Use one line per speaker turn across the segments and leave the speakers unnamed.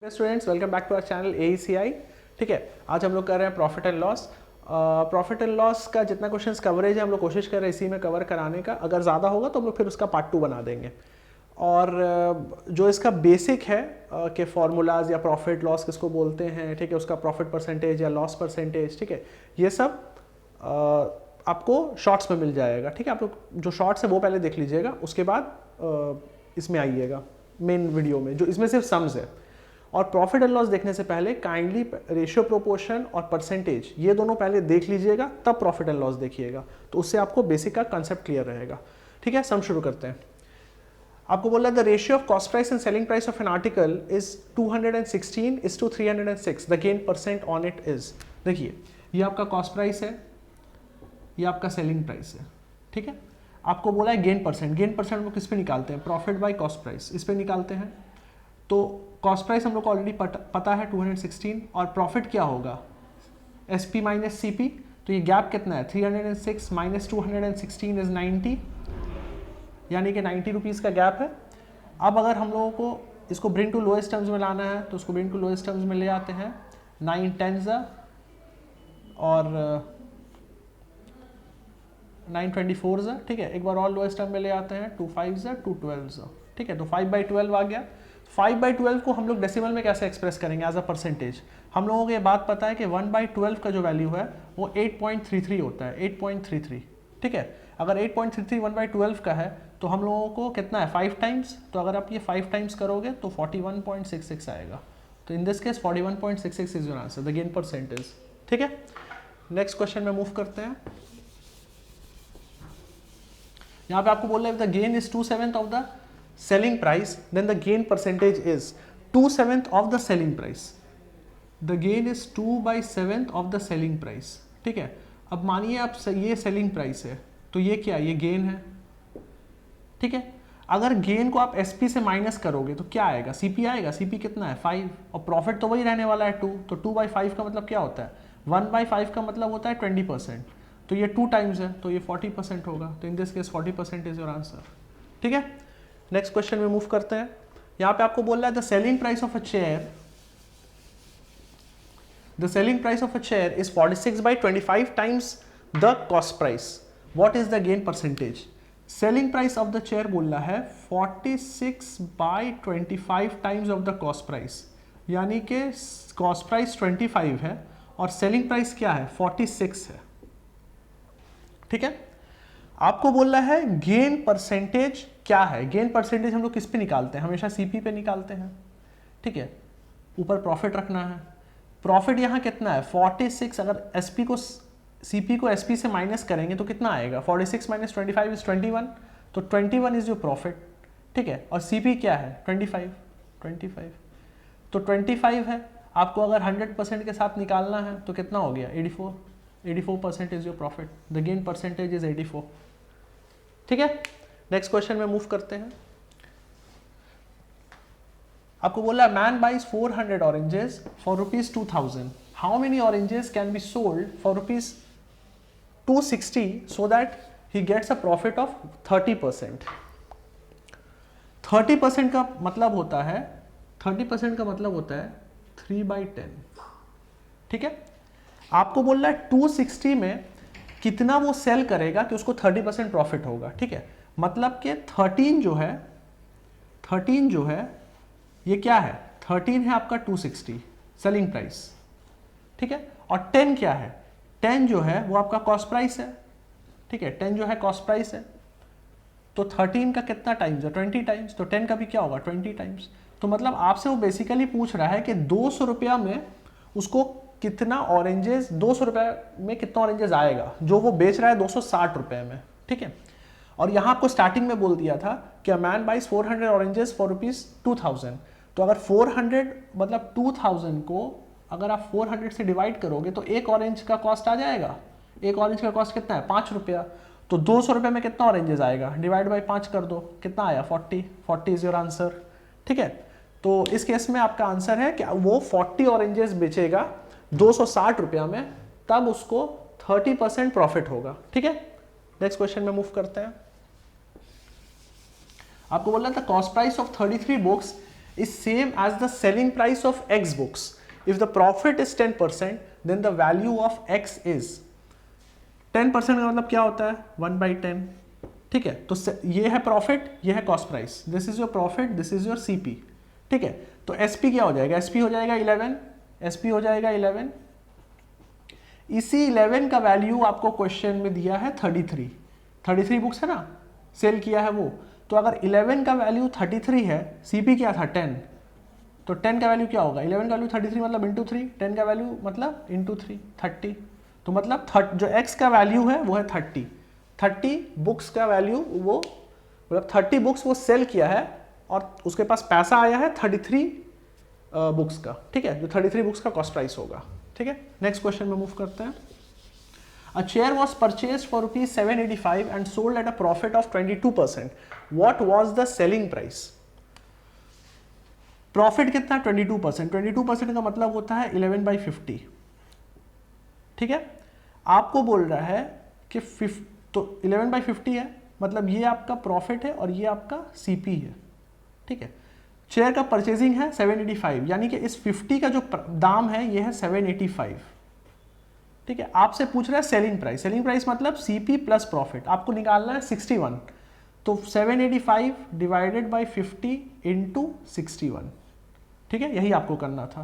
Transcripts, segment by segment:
Students welcome back to our channel AECI। ठीक है, आज हम लोग कर रहे हैं profit and loss. Profit and loss का जितना क्वेश्चंस कवरेज है हम लोग कोशिश कर रहे हैं इसी में कवर कराने का। अगर ज़्यादा होगा तो हम लोग फिर उसका पार्ट 2 बना देंगे। और जो इसका बेसिक है कि फार्मूलाज या प्रॉफिट लॉस किसको बोलते हैं, ठीक है, उसका प्रॉफिट परसेंटेज या लॉस परसेंटेज, ठीक है, ये सब आपको शॉर्ट्स में मिल जाएगा। ठीक है, आप लोग जो शॉर्ट्स है वो पहले देख लीजिएगा, उसके बाद इसमें आइएगा मेन वीडियो में, जो इसमें सिर्फ सम्स है। और प्रॉफिट एंड लॉस देखने से पहले काइंडली रेशियो प्रोपोर्शन और परसेंटेज ये दोनों पहले देख लीजिएगा, तब प्रॉफिट एंड लॉस देखिएगा, तो उससे आपको बेसिक का कंसेप्ट क्लियर रहेगा। ठीक है, सम शुरू करते हैं। आपको बोला the ratio of cost price and selling price of N article is 216:306। The gain percent on it is, देखिए ये आपका कॉस्ट प्राइस है, ये आपका सेलिंग प्राइस है। ठीक है, आपको बोला है गेन परसेंट। गेन परसेंट वो किस पे निकालते हैं? प्रॉफिट बाय कॉस्ट प्राइस, इस पे निकालते हैं। तो कॉस्ट प्राइस हम लोग को ऑलरेडी पता है 216, और प्रॉफिट क्या होगा? SP minus CP। तो ये गैप कितना है? 306 माइनस 216 इज 90, यानी कि 90 रुपीज़ का गैप है। अब अगर हम लोगों को इसको ब्रिंग टू लोएस्ट टर्म्स में लाना है तो उसको ब्रिंग टू लोएस्ट टर्म्स में ले आते हैं। 9 10s और 9 24s। ठीक है, एक बार और लोएस्ट टर्म में ले आते हैं। 2 5s 2 12s। ठीक है, तो 5/12 आ गया। 5/12 को हम लोग डेसिमल में कैसे एक्सप्रेस करेंगे एज अ परसेंटेज? हम लोगों को ये बात पता है कि 1/12 का जो वैल्यू है वो 8.33 होता है, 8.33। ठीक है, अगर 8.33 1/12 का है तो हम लोगों को कितना है? 5 टाइम्स। तो अगर आप ये 5 टाइम्स करोगे तो 41.66 आएगा। तो in this case 41.66 is your answer, the gain percentage. ठीक है, नेक्स्ट क्वेश्चन में मूव करते हैं। यहाँ पे आपको बोल रहे हैं the gain is 2/7 of the selling price, then the gain percentage is 2/7 of the selling price. The gain is 2/7 of the selling price. ठीक है, अब मानिए आप ये सेलिंग प्राइस है, तो ये क्या है? ये गेन है। ठीक है, अगर गेन को आप SP से माइनस करोगे तो क्या आएगा? CP आएगा। CP कितना है? 5, और प्रॉफिट तो वही रहने वाला है 2। तो 2/5 का मतलब क्या होता है? 1/5 का मतलब होता है 20%। तो ये 2 टाइम्स है, तो ये 40% होगा। तो in this case 40% is your answer. ठीक है, नेक्स्ट क्वेश्चन में मूव करते हैं। यहां पे आपको बोल रहा है the selling price of a chair, the selling price of a chair is 46/25 times the cost price. What is the gain percentage? Selling price of the chair बोल रहा है 46/25 times of the cost price, यानी कि cost price 25 है और selling price क्या है? 46 है। ठीक है, आपको बोल रहा है गेन परसेंटेज क्या है? गेन परसेंटेज हम लोग किस पे निकालते हैं? हमेशा CP पे निकालते हैं। ठीक है, ऊपर प्रॉफिट रखना है। प्रॉफिट यहाँ कितना है? 46। अगर SP को CP को SP से माइनस करेंगे तो कितना आएगा? 46 माइनस 25 इज 21। तो 21 इज योर प्रॉफिट। ठीक है, और CP क्या है? 25। तो 25 है। आपको अगर 100% के साथ निकालना है तो कितना हो गया? 84% is your profit. The gain percentage is 84। ठीक है, नेक्स्ट क्वेश्चन में मूव करते हैं। आपको बोला man buys 400 oranges for ₹2000। How many oranges can be sold for ₹260 so that he gets a profit of 30%। 30% का मतलब होता है 3/10। ठीक है, आपको बोल रहा है 260 में कितना वो सेल करेगा कि उसको 30% प्रॉफिट होगा। ठीक है, मतलब कि 13 जो है ये क्या है? 13 है आपका 260 सेलिंग प्राइस। ठीक है, और 10 क्या है? 10 जो है वो आपका कॉस्ट प्राइस है। ठीक है, 10 जो है कॉस्ट प्राइस है। तो 13 का कितना टाइम्स है? 20 टाइम्स। तो 10 का भी क्या होगा? 20 टाइम्स। तो मतलब आपसे वो बेसिकली पूछ रहा है कि 200 रुपया में उसको कितना ऑरेंजेस, 200 रुपये में कितना ऑरेंजेस आएगा, जो वो बेच रहा है 260 रुपये में। ठीक है, और यहाँ आपको स्टार्टिंग में बोल दिया था कि a man buys 400 oranges for ₹2000। तो अगर 400 मतलब 2000 को अगर आप 400 से डिवाइड करोगे तो एक ऑरेंज का कॉस्ट आ जाएगा। एक ऑरेंज का कॉस्ट कितना है? 5 रुपया। तो 200 रुपये में कितना ऑरेंजेस आएगा? डिवाइड बाई 5 कर दो, कितना आया? 40 इज योर आंसर। ठीक है, तो इस केस में आपका आंसर है कि वो 40 ऑरेंजेस बेचेगा 260 रुपया में, तब उसको 30% प्रॉफिट होगा। ठीक है, नेक्स्ट क्वेश्चन में मूव करते हैं। आपको बोल रहा था cost price of 33 books is same as the selling price of X books. If the profit is 10%, then the value of X is 10% का मतलब क्या होता है 1/10. ठीक है, तो ये है प्रॉफिट, ये है cost price. This is your profit, this is your CP. ठीक है, तो एसपी क्या हो जाएगा, एसपी हो जाएगा 11, एसपी हो जाएगा 11. इसी 11 का वैल्यू आपको क्वेश्चन में दिया है 33 बुक्स है ना, सेल किया है वो. तो अगर 11 का वैल्यू 33 है, सीपी क्या था 10, तो 10 का वैल्यू क्या होगा, 11 का वैल्यू 33 मतलब इंटू 3, 10 का वैल्यू मतलब इंटू 3 30. तो मतलब जो x का वैल्यू है वो है 30 बुक्स का वैल्यू, वो मतलब 30 बुक्स वो सेल किया है और उसके पास पैसा आया है 33 बुक्स का. ठीक है, जो 33 बुक्स का कॉस्ट प्राइस होगा. ठीक है, नेक्स्ट क्वेश्चन में मूव करते हैं. A chair was purchased for rupees 785 and sold at a profit of 22%. What was the selling price? Profit कितना 22%. 22% का मतलब होता है 11/50. ठीक है, आपको बोल रहा है कि तो 11/50 है, मतलब ये आपका प्रॉफिट है और ये आपका सीपी है. ठीक है, शेयर का परचेजिंग है 785, यानी कि इस 50 का जो दाम है ये है 785. ठीक है, आपसे पूछ रहा है सेलिंग प्राइस. सेलिंग प्राइस मतलब सीपी प्लस प्रॉफिट. आपको निकालना है 61, तो 785 डिवाइडेड बाय 50 इंटू 61. ठीक है, यही आपको करना था.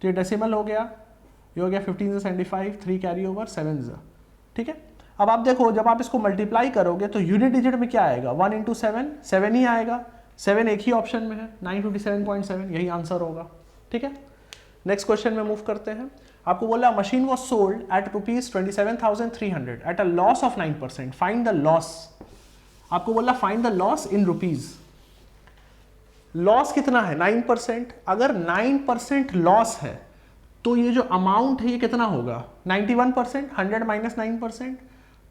तो ये डेसिमल हो गया, ये हो गया 15 से 75, 3 कैरी ओवर 7. ठीक है, अब आप देखो जब आप इसको मल्टीप्लाई करोगे तो यूनिट डिजिट में क्या आएगा, 1 इंटू 7 ही आएगा. 7 एक ही ऑप्शन में है, 957.7 यही आंसर होगा. ठीक है, नेक्स्ट क्वेश्चन में मूव करते हैं. आपको बोला machine was sold at ₹27,300 at a loss of 9%. Find the loss. आपको बोला find the loss in rupees. Loss कितना है 9%. अगर 9% लॉस है तो ये जो अमाउंट है ये कितना होगा 91%. 100 माइनस 9%,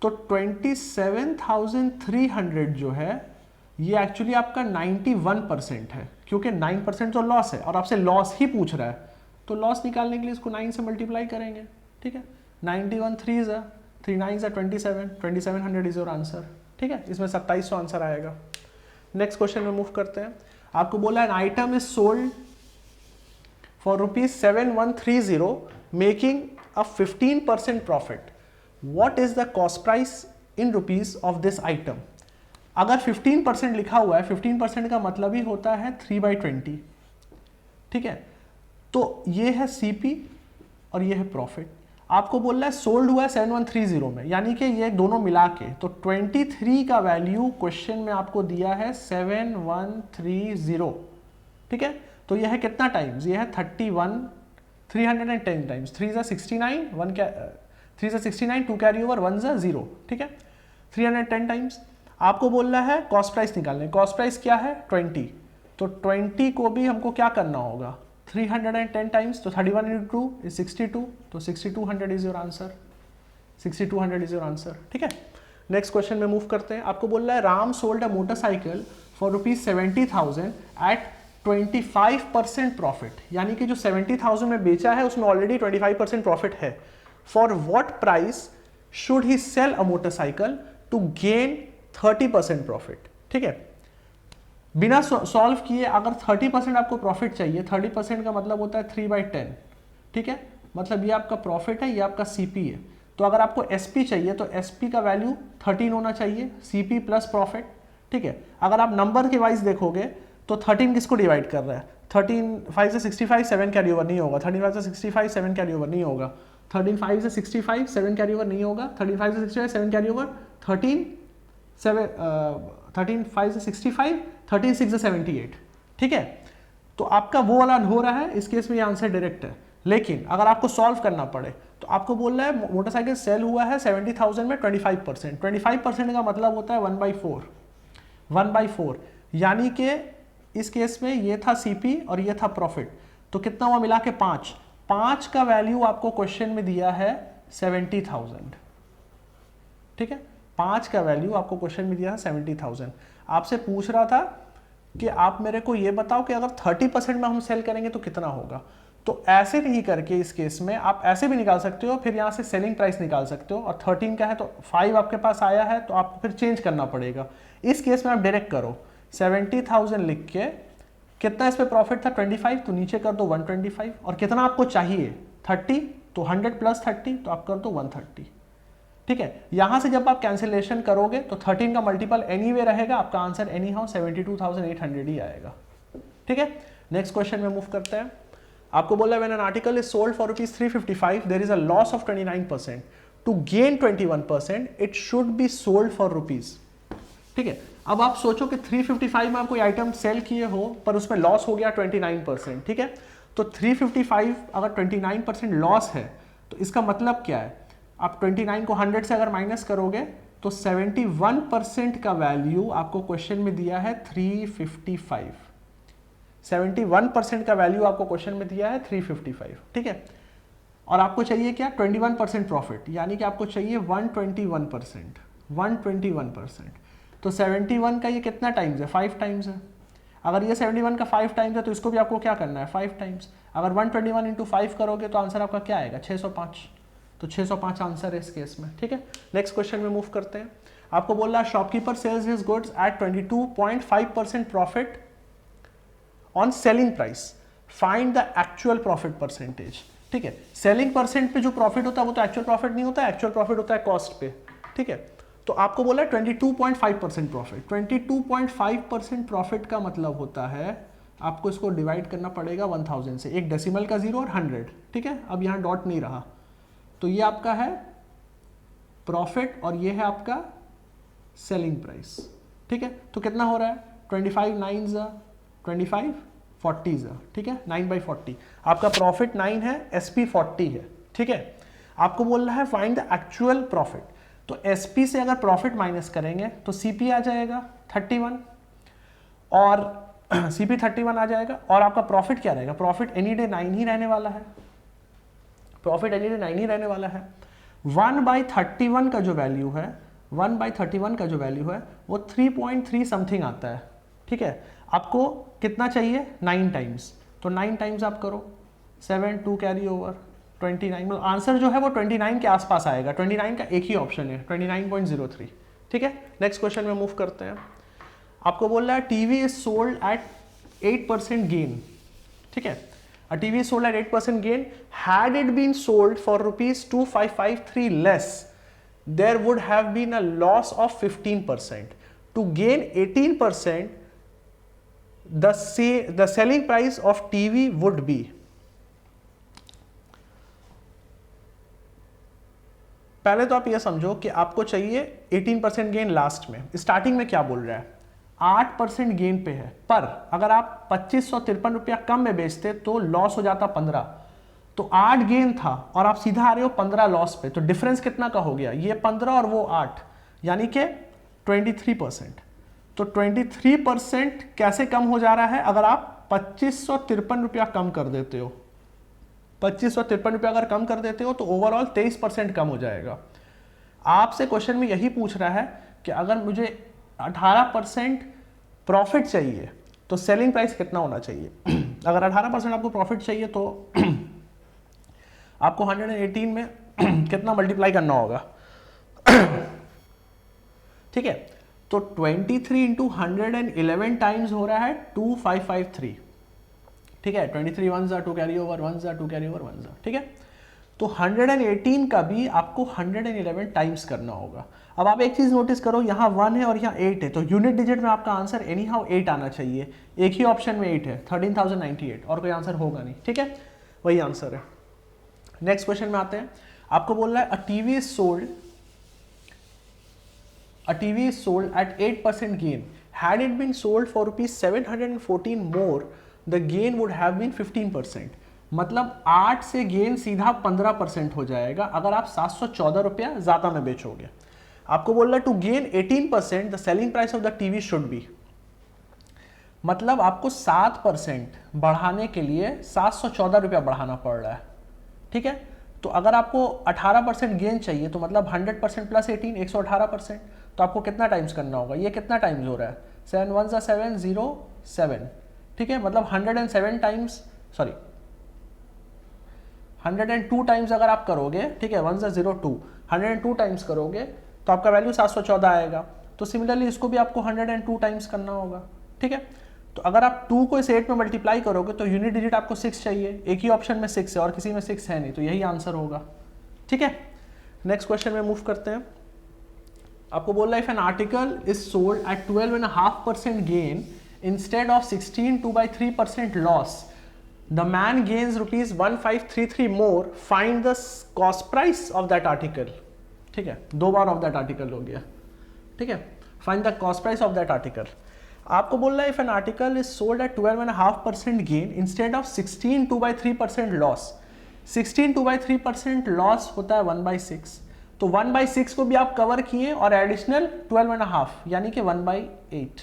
तो 27,300 जो है ये एक्चुअली आपका 91% है, क्योंकि 9% तो लॉस है और आपसे लॉस ही पूछ रहा है. तो लॉस निकालने के लिए इसको 9 से मल्टीप्लाई करेंगे. ठीक है, 91 3 3 9 2700 इज योर आंसर. ठीक है, इसमें 2700 आंसर आएगा. नेक्स्ट क्वेश्चन में मूव करते हैं. आपको बोला an item is sold for ₹7130 making a 15% profit. What is the cost price in rupees of this item. अगर 15% लिखा हुआ है, 15% का मतलब ही होता है 3/20. ठीक है, तो ये है सीपी और ये है प्रॉफिट. आपको बोल रहा है सोल्ड हुआ है 7130 में, यानी कि ये दोनों मिला के, तो 23 का वैल्यू क्वेश्चन में आपको दिया है 7130. ठीक है, तो ये है कितना टाइम्स, ये है 310 टाइम्स. 3 ज़ा 69, 3 ज़ा 69, 2 कैरी ओवर, 1 ज़ा 0. ठीक है, 310 टाइम्स. आपको बोल रहा है कॉस्ट प्राइस निकालने. कॉस्ट प्राइस क्या है 20, तो 20 को भी हमको क्या करना होगा 310 टाइम्स, तो 31 इंटू 2 इज 62, तो 6200 is your answer. 6200 is your answer. ठीक है, नेक्स्ट क्वेश्चन में मूव करते हैं. आपको बोल रहा है Ram sold a motorcycle for ₹70,000 at 25% profit. यानी कि जो 70,000 में बेचा है उसमें ऑलरेडी 25% प्रॉफिट है. For what price should he sell a motorcycle to gain 30% profit. ठीक है, बिना सॉल्व किए अगर 30% आपको प्रॉफिट चाहिए, 30% का मतलब होता है 3/10. ठीक है, मतलब ये आपका प्रॉफिट है, ये आपका सीपी है. तो अगर आपको एसपी चाहिए तो एसपी का वैल्यू 13 होना चाहिए, सीपी प्लस प्रॉफिट. ठीक है, अगर आप नंबर के वाइज देखोगे तो 13 किसको डिवाइड कर रहा है, 13 5 से 65 7 कैरी ओवर नहीं होगा, 13 5 से 65 7 कैरी ओवर नहीं होगा, 13 5 से 65 7 कैरी ओवर नहीं होगा, 13 5 से 65 7 कैरी ओवर, 13 5 से 65, 13 6 से 78. ठीक है, तो आपका वो वाला हो रहा है. इस केस में ये आंसर डायरेक्ट है. लेकिन अगर आपको सॉल्व करना पड़े तो आपको बोल रहा है मोटरसाइकिल सेल हुआ है 70,000 में 25%. 25% का मतलब होता है 1/4, यानी कि इस केस में ये था सीपी और ये था प्रॉफिट. तो कितना हुआ मिला के 5 का वैल्यू आपको क्वेश्चन में दिया है 70,000. ठीक है, 5 का वैल्यू आपको क्वेश्चन में दिया है 70,000. आपसे पूछ रहा था कि आप मेरे को ये बताओ कि अगर 30% में हम सेल करेंगे तो कितना होगा. तो ऐसे नहीं करके इस केस में आप ऐसे भी निकाल सकते हो, फिर यहाँ से सेलिंग प्राइस निकाल सकते हो. और 13 का है तो 5 आपके पास आया है तो आपको फिर चेंज करना पड़ेगा. इस केस में आप डायरेक्ट करो 70,000 लिख के कितना इस पे प्रॉफिट था 25, तो नीचे कर दो 125, और कितना आपको चाहिए 30, तो 100 प्लस 30, तो आप कर दो 130। ठीक है, यहां से जब आप कैंसिलेशन करोगे तो 13 का मल्टीपल एनीवे रहेगा, आपका आंसर एनी हाउ 72,800 ही आएगा। ठीक है, नेक्स्ट क्वेश्चन में मूव करते हैं। आपको बोला when an article is sold for ₹355 there is a loss of 29%, to gain 21% it should be sold for rupees. ठीक है, अब आप सोचो कि 355 में आप कोई आइटम सेल किए हो पर उसमें लॉस हो गया 29%। ठीक है, तो 355 अगर 29% लॉस है तो इसका मतलब क्या है, आप 29 को 100 से अगर माइनस करोगे तो 71% का वैल्यू आपको क्वेश्चन में दिया है 355। 71% का वैल्यू आपको क्वेश्चन में दिया है 355। ठीक है, और आपको चाहिए क्या 21% प्रॉफिट, यानी कि आपको चाहिए 121%। 121%, तो 71 का ये कितना टाइम्स है 5 टाइम्स है। अगर ये 71 का 5 टाइम्स है तो इसको भी आपको क्या करना है 5 टाइम्स। अगर 121 इंटू 5 करोगे तो आंसर आपका क्या आएगा 605, तो 605 आंसर है इस केस में। ठीक है, नेक्स्ट क्वेश्चन में मूव करते हैं। आपको बोल रहा है shopkeeper sales his goods at 22.5% profit on selling price, find the actual profit percentage. ठीक है, सेलिंग परसेंट पे जो प्रॉफिट होता है वो तो एक्चुअल प्रॉफिट नहीं होता है, एक्चुअल प्रॉफिट होता है कॉस्ट पे। ठीक है, तो आपको बोला 22.5% प्रॉफिट। 22.5% प्रॉफिट का मतलब होता है आपको इसको डिवाइड करना पड़ेगा 1000 से, एक डेसिमल का 0 और 100। ठीक है, अब यहाँ डॉट नहीं रहा, तो ये आपका है प्रॉफिट और ये है आपका सेलिंग प्राइस। ठीक है, तो कितना हो रहा है 25 9 25 40। ठीक है, 9/40 आपका प्रॉफिट 9 है, एसपी 40 है। ठीक है, आपको बोल रहा है फाइंड द एक्चुअल प्रॉफिट, तो एसपी से अगर प्रॉफिट माइनस करेंगे तो सीपी आ जाएगा 31, और सीपी 31 आ जाएगा, और आपका प्रॉफिट क्या रहेगा, प्रॉफिट एनी डे 9 ही रहने वाला है, प्रॉफिट एनी डे 9 ही रहने वाला है। 1/31 का जो वैल्यू है, 1/31 का जो वैल्यू है वो 3.3 समथिंग आता है। ठीक है, आपको कितना चाहिए 9 टाइम्स, तो 9 टाइम्स आप करो, 7 2 कैरी ओवर 29, मतलब आंसर जो है वो 29 के आसपास आएगा। 29 का एक ही ऑप्शन है 29.03। ठीक है, नेक्स्ट क्वेश्चन में मूव करते हैं। आपको बोल रहा है TV is sold at 8% gain. ठीक है, a TV is sold at 8% gain. Had it been sold for ₹2553 less, there would have been a loss of 15%. To gain 18%, the selling price of TV would be. पहले तो आप ये समझो कि आपको चाहिए 18% गेन लास्ट में, स्टार्टिंग में क्या बोल रहा है 8% गेन पे है, पर अगर आप 2553 रुपया कम में बेचते तो लॉस हो जाता 15, तो 8 गेन था और आप सीधा आ रहे हो 15 लॉस पे, तो डिफरेंस कितना का हो गया, ये 15 और वो 8, यानी कि 23%। तो 23% कैसे कम हो जा रहा है, अगर आप 2553 रुपया कम कर देते हो, 2553 रुपया अगर कम कर देते हो तो ओवरऑल 23% कम हो जाएगा। आपसे क्वेश्चन में यही पूछ रहा है कि अगर मुझे 18% प्रॉफिट चाहिए तो सेलिंग प्राइस कितना होना चाहिए। अगर 18% आपको प्रॉफिट चाहिए तो आपको 118 में कितना मल्टीप्लाई करना होगा। ठीक है, तो 23 इंटू 111 टाइम्स हो रहा है 2553। ठीक है, 23 1 जा 2 कैरी ओवर 1 जा 2 कैरी ओवर 1 जा। ठीक है, तो 118 का भी आपको 111 टाइम्स करना होगा। अब आप एक चीज नोटिस करो, यहाँ 1 है और यहाँ 8 है, तो यूनिट डिजिट में आपका आंसर एनी हाउ 8 आना चाहिए। एक ही ऑप्शन में 8 है, 13,098, और कोई आंसर होगा नहीं। ठीक है, वही आंसर है। नेक्स्ट क्वेश्चन में आते हैं। आपको बोल रहा है a TV is sold at 8% gain, had it been sold for ₹714 more, the gain would have been 15%। मतलब 8 से गेन सीधा 15% हो जाएगा अगर आप 714 रुपया ज्यादा में बेचोगे। आपको बोल रहा है to gain 18% the selling price of the TV should be, मतलब आपको 7% बढ़ाने के लिए 714 रुपया बढ़ाना पड़ रहा है। ठीक है, तो अगर आपको 18% गेन चाहिए तो मतलब 100% प्लस 18 118%, तो आपको कितना टाइम्स करना होगा, ये कितना टाइम्स हो रहा है 7 1 7 0 7। ठीक है, मतलब 107 टाइम्स, सॉरी 102 टाइम्स अगर आप करोगे, ठीक है 1 0 2, 102 टाइम्स करोगे तो आपका वैल्यू 714 आएगा। तो सिमिलरली इसको भी आपको 102 टाइम्स करना होगा। ठीक है, तो अगर आप 2 को इस 8 में मल्टीप्लाई करोगे तो यूनिट डिजिट आपको 6 चाहिए, एक ही ऑप्शन में 6 है और किसी में 6 है नहीं, तो यही आंसर होगा। ठीक है, नेक्स्ट क्वेश्चन में मूव करते हैं। आपको बोल रहा है if N article is sold eight 12.5% gain instead of 16.2/3% loss, the man gains ₹1533 more, find the cost price of that article. ठीक है, 2 बार ऑफ दैट आर्टिकल हो गया। ठीक है, find the cost price of that article. आपको बोल रहा है if N article is sold eight 12.5% gain instead of 16.2/3% loss. 16.2/3% loss होता है 1/6, तो 1/6 को भी आप कवर किए और एडिशनल 12.5 यानी कि 1/8।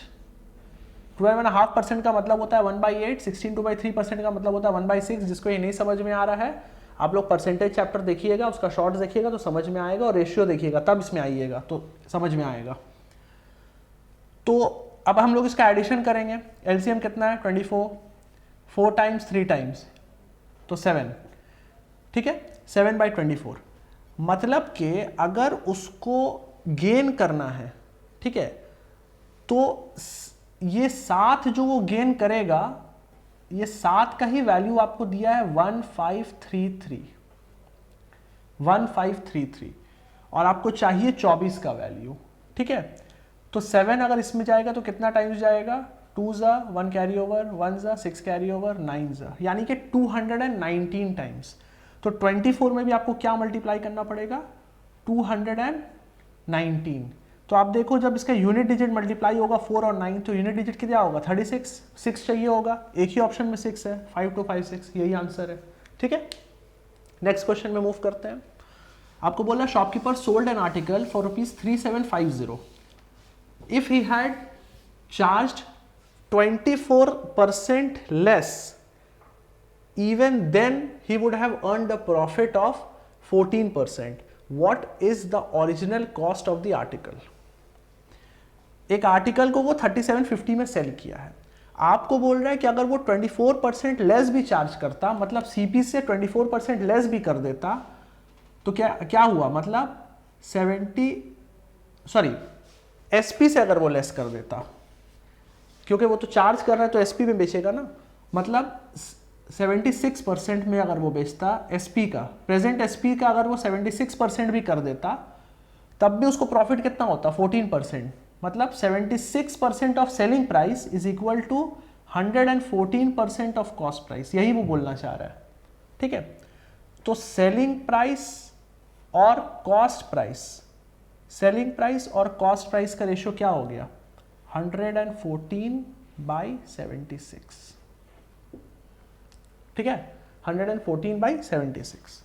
12.5% का मतलब होता है 1/8, 16.2/3% का मतलब होता है 1/6। जिसको ये नहीं समझ में आ रहा है, आप लोग परसेंटेज चैप्टर देखिएगा, उसका शॉर्ट्स देखिएगा तो समझ में आएगा, और रेशियो देखिएगा तब इसमें आइएगा तो समझ में आएगा। तो अब हम लोग इसका एडिशन करेंगे। एलसीएम कितना है 24, 4 टाइम्स 3 टाइम्स तो 7। ठीक है, 7/24 मतलब कि अगर उसको गेन करना है, ठीक है, तो ये 7 जो वो गेन करेगा, ये 7 का ही वैल्यू आपको दिया है 1533 और आपको चाहिए 24 का वैल्यू। ठीक है, तो 7 अगर इसमें जाएगा तो कितना टाइम्स जाएगा, 2 ज़ा 1 कैरी ओवर, 1 ज़ा 6 कैरी ओवर, 9 ज़ा यानी कि 219 टाइम्स। तो 24 में भी आपको क्या मल्टीप्लाई करना पड़ेगा, 219। तो आप देखो जब इसका यूनिट डिजिट मल्टीप्लाई होगा 4 और 9 तो यूनिट डिजिट कितना होगा 36, 6 चाहिए होगा, एक ही ऑप्शन में 6 है, 5256 यही आंसर है। ठीक है, नेक्स्ट क्वेश्चन में मूव करते हैं। आपको बोला shopkeeper sold an article for ₹3750 if he had charged 24% less, even then he would have earned a profit of 14%. What is the original cost of the article? एक article को वो 3750 में cell किया है। आपको बोल रहा है कि अगर वो 24% लेस भी चार्ज करता, मतलब सीपी से 24% लेस भी कर देता, तो क्या हुआ, मतलब एसपी से अगर वो लेस कर देता, क्योंकि वो तो चार्ज कर रहा है तो एसपी में बेचेगा ना, मतलब 76% में अगर वो बेचता एसपी का, प्रेजेंट एसपी का अगर वो 76% भी कर देता, तब भी उसको प्रॉफिट कितना होता 14%, मतलब 76% of selling price is equal to 114% of cost price, यही वो बोलना चाह रहा है। ठीक है, तो सेलिंग प्राइस और कॉस्ट प्राइस, सेलिंग प्राइस और कॉस्ट प्राइस का रेशियो क्या हो गया, 114/76। ठीक है, 114/76।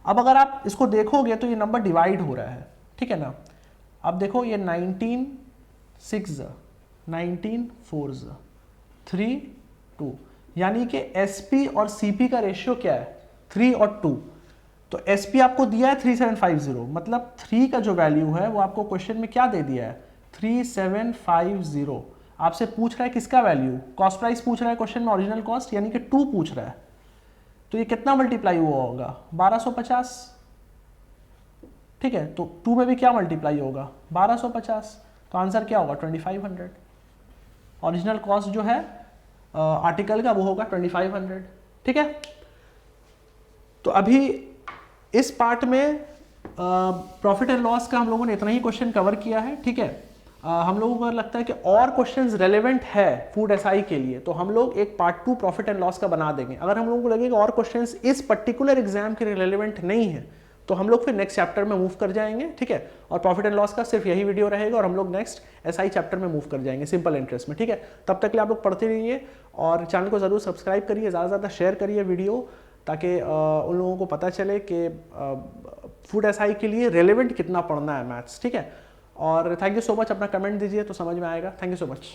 अब अगर आप इसको देखोगे तो ये नंबर डिवाइड हो रहा है। ठीक है ना, अब देखो ये 19 6 19 4 3 2 यानी कि एसपी और सीपी का रेशियो क्या है 3 और 2। तो एसपी आपको दिया है 3750, मतलब 3 का जो वैल्यू है वो आपको क्वेश्चन में क्या दे दिया है 3750। आपसे पूछ रहा है किसका वैल्यू, कॉस्ट प्राइस पूछ रहा है क्वेश्चन में, ओरिजिनल कॉस्ट यानी कि 2 पूछ रहा है। तो ये कितना मल्टीप्लाई हुआ होगा 1250। ठीक है, तो 2 में भी क्या मल्टीप्लाई होगा 1250, तो आंसर क्या होगा 2500। ओरिजिनल कॉस्ट जो है आर्टिकल का वो होगा 2500। ठीक है, तो अभी इस पार्ट में प्रॉफिट एंड लॉस का हम लोगों ने इतना ही क्वेश्चन कवर किया है। ठीक है, हम लोगों को लगता है कि और क्वेश्चंस रेलेवेंट है फूड एसआई के लिए, तो हम लोग एक पार्ट 2 प्रॉफिट एंड लॉस का बना देंगे। अगर हम लोगों को लगेगा और क्वेश्चंस इस पर्टिकुलर एग्जाम के रेलेवेंट नहीं है तो हम लोग फिर नेक्स्ट चैप्टर में मूव कर जाएंगे। ठीक है, और प्रॉफिट एंड लॉस का सिर्फ यही वीडियो रहेगा और हम लोग नेक्स्ट एसआई चैप्टर में मूव कर जाएंगे सिंपल इंटरेस्ट में। ठीक है, तब तक के लिए आप लोग पढ़ते रहिए और चैनल को जरूर सब्सक्राइब करिए, ज़्यादा से ज़्यादा शेयर करिए वीडियो, ताकि उन लोगों को पता चले कि फूड एसआई के लिए रेलेवेंट कितना पढ़ना है मैथ्स। ठीक है, और थैंक यू सो मच, अपना कमेंट दीजिए तो समझ में आएगा। Thank you so much.